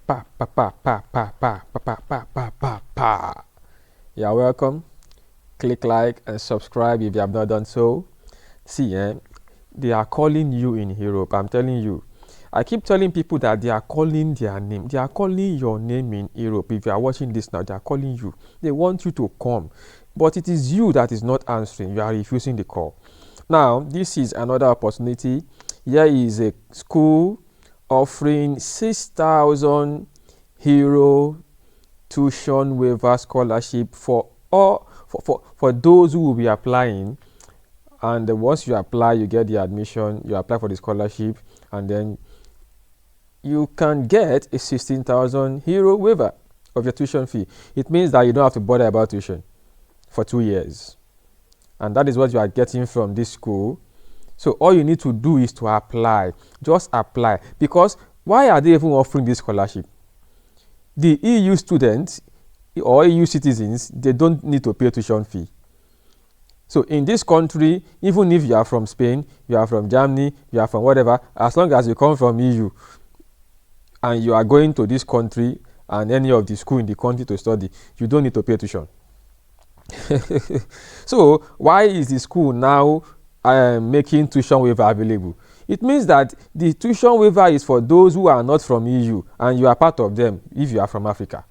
Pa, pa, pa, pa, pa, pa, pa, pa, pa, pa, pa, pa. You're welcome. Click like and subscribe if you have not done so. See, they are calling you in Europe. I'm telling you. I keep telling people that they are calling their name. They are calling your name in Europe. If you are watching this now, they are calling you. They want you to come. But it is you that is not answering. You are refusing the call. Now, this is another opportunity. Here is a school offering 6,000 euro tuition waiver scholarship for those who will be applying. And once you apply, you get the admission, you apply for the scholarship, and then you can get a 16,000 euro waiver of your tuition fee. It means that you don't have to bother about tuition for 2 years. And that is what you are getting from this school. So all you need to do is to apply. Just apply. Because why are they even offering this scholarship? The EU students or EU citizens, they don't need to pay tuition fee. So in this country, even if you are from Spain, you are from Germany, you are from whatever, as long as you come from EU and you are going to this country and any of the school in the country to study, you don't need to pay tuition. So why is the school now making tuition waiver available? It means that the tuition waiver is for those who are not from EU and you are part of them if you are from Africa.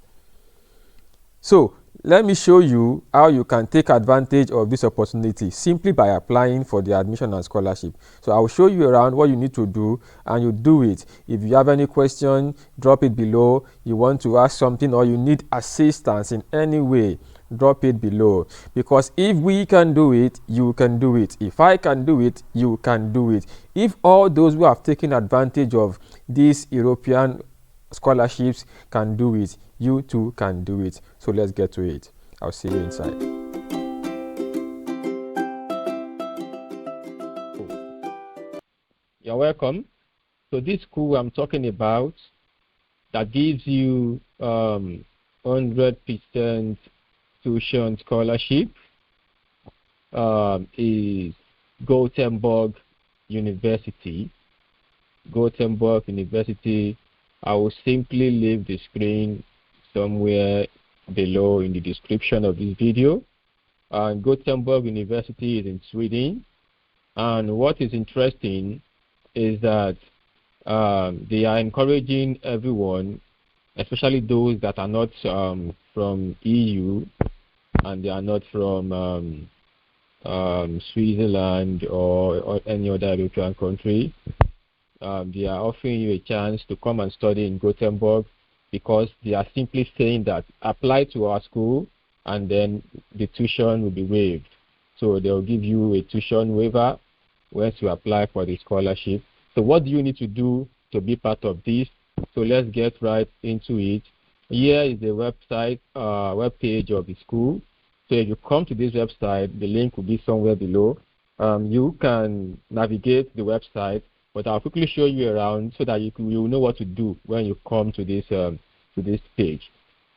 So let me show you how you can take advantage of this opportunity simply by applying for the admission and scholarship. So I will show you around what you need to do and you do it. If you have any question, drop it below. You want to ask something or you need assistance in any way, drop it below. Because if we can do it, you can do it. If I can do it, you can do it. If all those who have taken advantage of these European scholarships can do it, you too can do it. So let's get to it. I'll see you inside. You're welcome. So this school I'm talking about that gives you 100% tuition scholarship is Gothenburg University. Gothenburg University. I will simply leave the screen somewhere below in the description of this video. Gothenburg University is in Sweden, and what is interesting is that they are encouraging everyone, especially those that are not from EU and they are not from Switzerland or any other European country. They are offering you a chance to come and study in Gothenburg, because they are simply saying that apply to our school and then the tuition will be waived. So they'll give you a tuition waiver once you apply for the scholarship. So what do you need to do to be part of this? So let's get right into it. Here is the website, web page of the school. So if you come to this website, the link will be somewhere below. You can navigate the website, but I'll quickly show you around so that you will know what to do when you come to this page.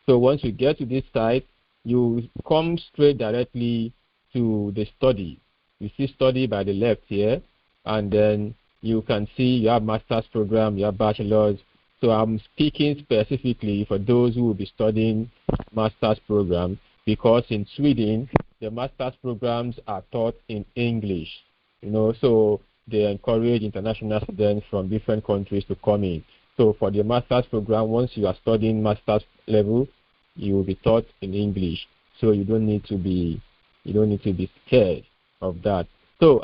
So once you get to this site, you come straight directly to the study. You see study by the left here, and then you can see you have master's program, you have bachelor's. So I'm speaking specifically for those who will be studying master's program, because in Sweden the master's programs are taught in English. So they encourage international students from different countries to come in. So for the master's program, once you are studying master's level, you will be taught in English. So you don't need to be scared of that. So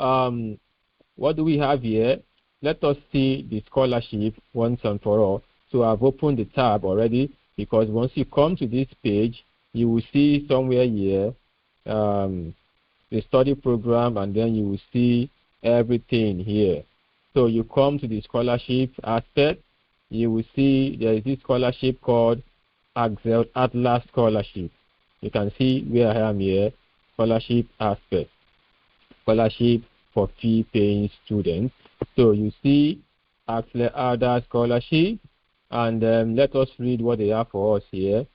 what do we have here? Let us see the scholarship once and for all. So I've opened the tab already, because once you come to this page, you will see somewhere here the study program, and then you will see everything here. So you come to the scholarship aspect, you will see there is this scholarship called Atlas Scholarship. You can see where I am here, scholarship aspect, scholarship for fee-paying students. So you see Atlas Scholarship, and let us read what they have for us here.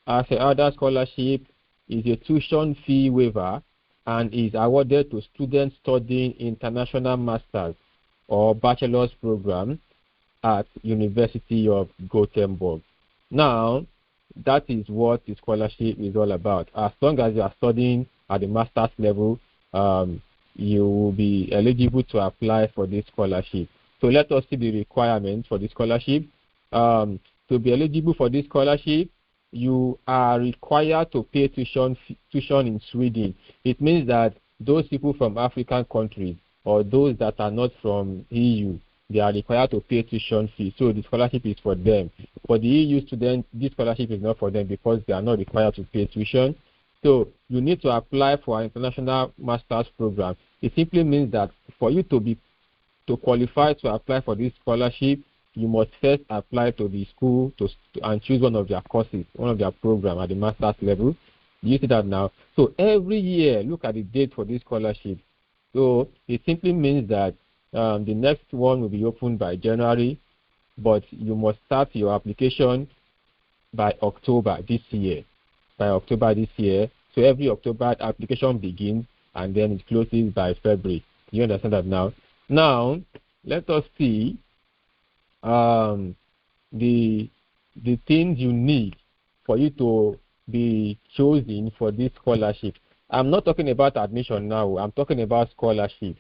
Atlas Scholarship is a tuition fee waiver and is awarded to students studying international master's or bachelor's program at University of Gothenburg. Now, that is what the scholarship is all about. As long as you are studying at the master's level, you will be eligible to apply for this scholarship. So let us see the requirements for the scholarship. To be eligible for this scholarship, you are required to pay tuition in Sweden. It means that those people from African countries or those that are not from EU, they are required to pay tuition fee. So the scholarship is for them. For the EU students, this scholarship is not for them because they are not required to pay tuition. So you need to apply for an international master's program. It simply means that for you to qualify to apply for this scholarship, you must first apply to the school and choose one of their courses, one of their programs at the master's level. You see that now? So every year, look at the date for this scholarship. So it simply means that the next one will be opened by January, but you must start your application by October this year. By October this year. So every October, application begins and then it closes by February. You understand that now? Now, let us see the things you need for you to be chosen for this scholarship. I'm not talking about admission now. I'm talking about scholarship.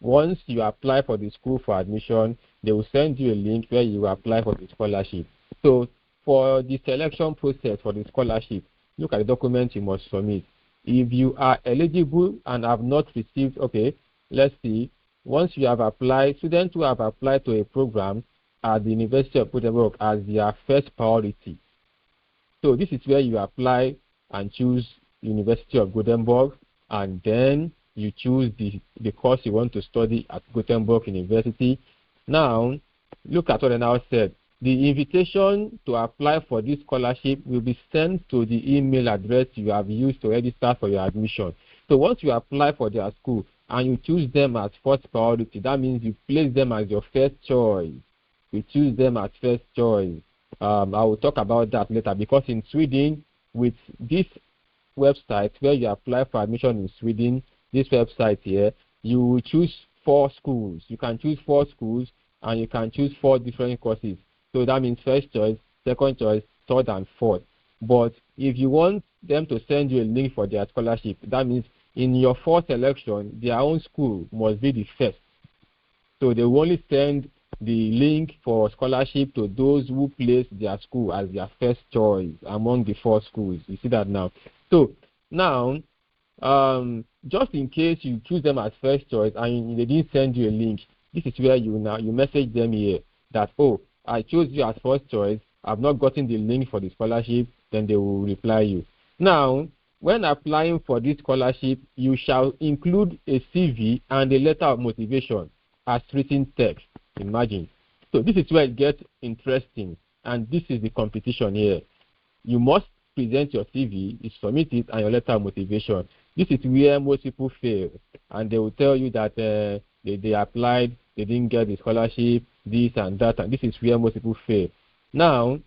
Once you apply for the school for admission, they will send you a link where you apply for the scholarship. So for the selection process for the scholarship, look at the documents you must submit. If you are eligible and have not received, okay, let's see. Once you have applied, students who have applied to a program at the University of Gothenburg as their first priority. So this is where you apply and choose University of Gothenburg, and then you choose the course you want to study at Gothenburg University. Now, look at what I now said. The invitation to apply for this scholarship will be sent to the email address you have used to register for your admission. So once you apply for their school and you choose them as first priority, that means you place them as your first choice. You choose them as first choice. I will talk about that later, because in Sweden, with this website where you apply for admission in Sweden, this website here, you will choose 4 schools. You can choose 4 schools and you can choose 4 different courses. So that means first choice, second choice, third, and fourth. But if you want them to send you a link for their scholarship, that means in your fourth selection, their own school must be the first. So they will only send the link for scholarship to those who place their school as their first choice among the 4 schools. You see that now? So now, just in case you choose them as first choice and they didn't send you a link, this is where you message them here that, oh, I chose you as first choice, I've not gotten the link for the scholarship. Then they will reply you. Now, when applying for this scholarship, you shall include a CV and a letter of motivation as written text. Imagine. So this is where it gets interesting, and this is the competition here. You must present your CV, you submit it, and your letter of motivation. This is where most people fail, and they will tell you that they applied, they didn't get the scholarship, this and that, and this is where most people fail. Now,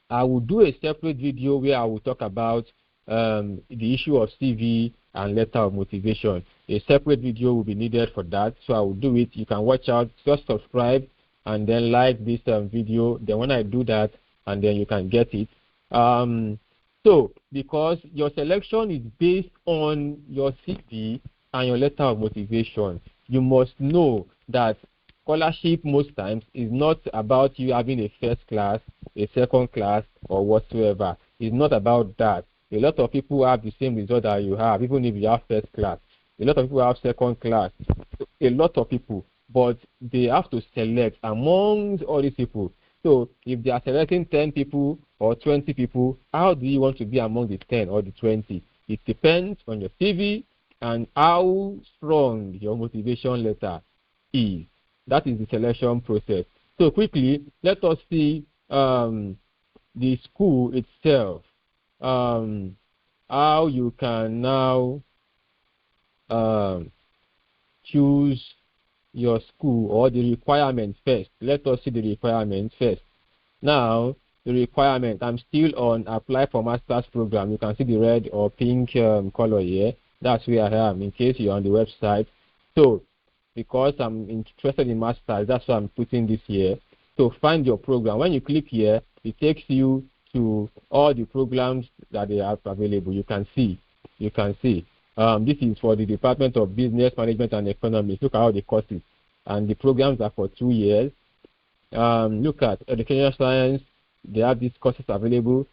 I will do a separate video where I will talk about the issue of CV and letter of motivation. A separate video will be needed for that, so I will do it. You can watch out, just subscribe, and then like this video. Then when I do that, and then you can get it. So, because your selection is based on your CV and your letter of motivation, you must know that scholarship most times is not about you having a first class, a second class, or whatsoever. It's not about that. A lot of people have the same result that you have, even if you have first class. A lot of people have second class. A lot of people, but they have to select among all these people. So if they are selecting 10 people or 20 people, how do you want to be among the 10 or the 20? It depends on your CV and how strong your motivation letter is. That is the selection process. So quickly, let us see the school itself. How you can now choose your school, or the requirements first. Let us see the requirements first. Now, the requirement, I'm still on apply for master's program. You can see the red or pink color here. That's where I am, in case you're on the website. So, because I'm interested in master's, that's why I'm putting this here. So, find your program. When you click here, it takes you to all the programs that they have available. You can see. This is for the Department of Business Management and Economics. Look at all the courses, and the programs are for 2 years. Look at educational science. They have these courses available.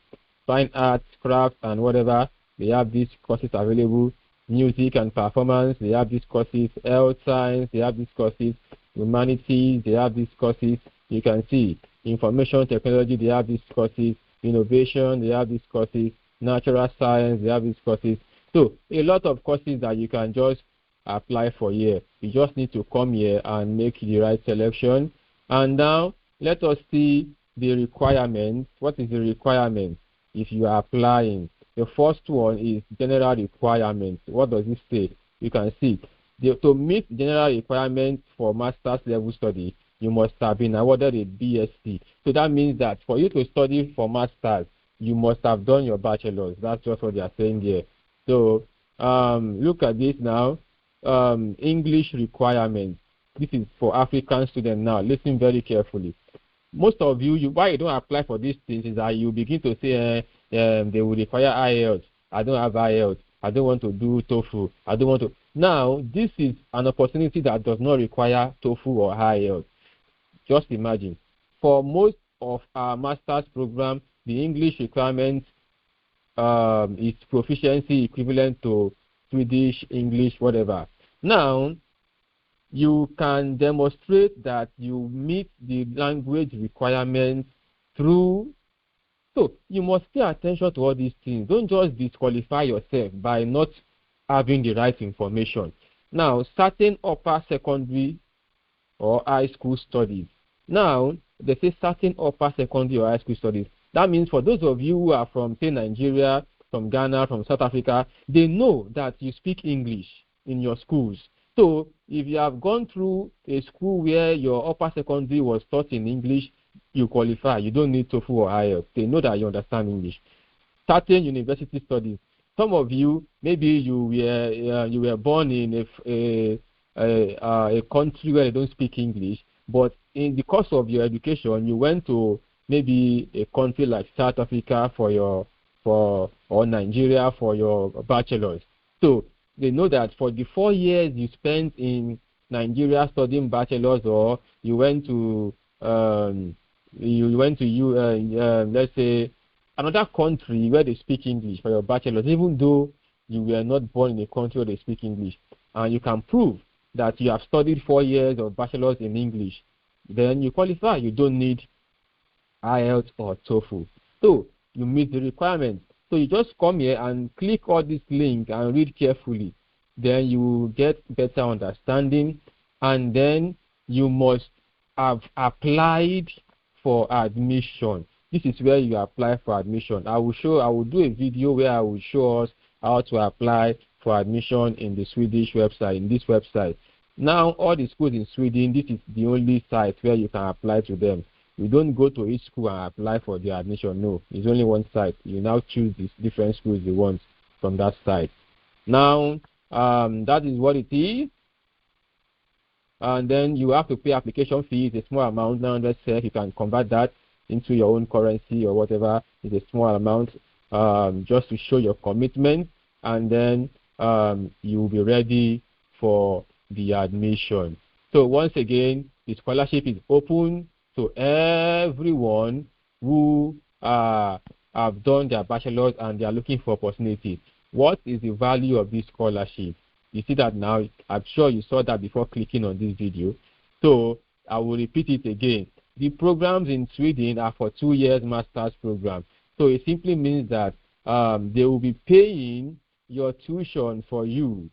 Fine arts, craft, and whatever. They have these courses available. Music and performance. They have these courses. Health science. They have these courses. Humanities. They have these courses. You can see. Information technology. They have these courses. Innovation. They have these courses. Natural science. They have these courses. So a lot of courses that you can just apply for here. You just need to come here and make the right selection. And now let us see the requirements. What is the requirement if you are applying? The first one is general requirements. What does it say? You can see. To meet general requirements for master's level study, you must have been awarded a BSc. So that means that for you to study for master's, you must have done your bachelor's. That's just what they are saying here. So look at this now. English requirements. This is for African students now. Listen very carefully. Most of you, why you don't apply for these things is that you begin to say they will require IELTS. I don't have IELTS. I don't want to do TOEFL. I don't want to. Now, this is an opportunity that does not require TOEFL or IELTS. Just imagine. For most of our master's program, the English requirement is proficiency equivalent to Swedish, English, whatever. Now, you can demonstrate that you meet the language requirements through. So you must pay attention to all these things. Don't just disqualify yourself by not having the right information. Now, certain upper secondary or high school studies. Now, they say certain upper secondary or high school studies. That means for those of you who are from, say, Nigeria, from Ghana, from South Africa, they know that you speak English in your schools. So if you have gone through a school where your upper secondary was taught in English, you qualify. You don't need TOEFL or IELTS. They know that you understand English. Certain university studies. Some of you, maybe you were born in a country where they don't speak English, but in the course of your education, you went to maybe a country like South Africa or Nigeria for your bachelor's. So they know that for the 4 years you spent in Nigeria studying bachelor's, or you went to let's say another country where they speak English for your bachelor's, even though you were not born in a country where they speak English, and you can prove that you have studied 4 years of bachelor's in English, then you qualify. You don't need IELTS or TOEFL. So you meet the requirements. So you just come here and click all this link and read carefully. Then you will get better understanding, and then you must have applied for admission. This is where you apply for admission. I will do a video where I will show us how to apply for admission in the Swedish website, in this website. Now, all the schools in Sweden, this is the only site where you can apply to them. You don't go to each school and apply for the admission. No, it's only one site. You now choose these different schools you want from that site. Now, that is what it is. And then you have to pay application fee. It's a small amount, 900 SEK. You can convert that into your own currency or whatever. It's a small amount, just to show your commitment. And then you will be ready for the admission. So once again, the scholarship is open to everyone who have done their bachelor's and they are looking for opportunity. What is the value of this scholarship? You see that now. I'm sure you saw that before clicking on this video. So I will repeat it again. The programs in Sweden are for 2 years master's program. So it simply means that they will be paying your tuition for you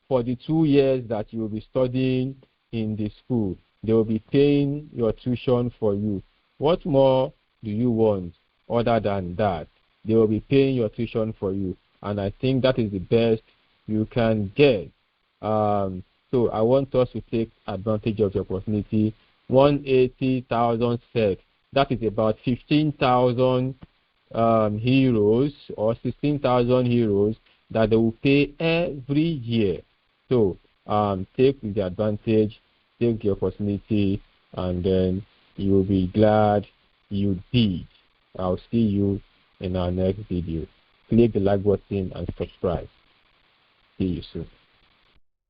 for the 2 years that you will be studying in the school. They will be paying your tuition for you. What more do you want other than that? They will be paying your tuition for you. And I think that is the best you can get. So I want us to take advantage of the opportunity. 180,000 SEK. That is about 15,000 euros or 16,000 euros that they will pay every year. So take the advantage, take the opportunity, and then you will be glad you did. I'll see you in our next video. Click the like button and subscribe. See you soon.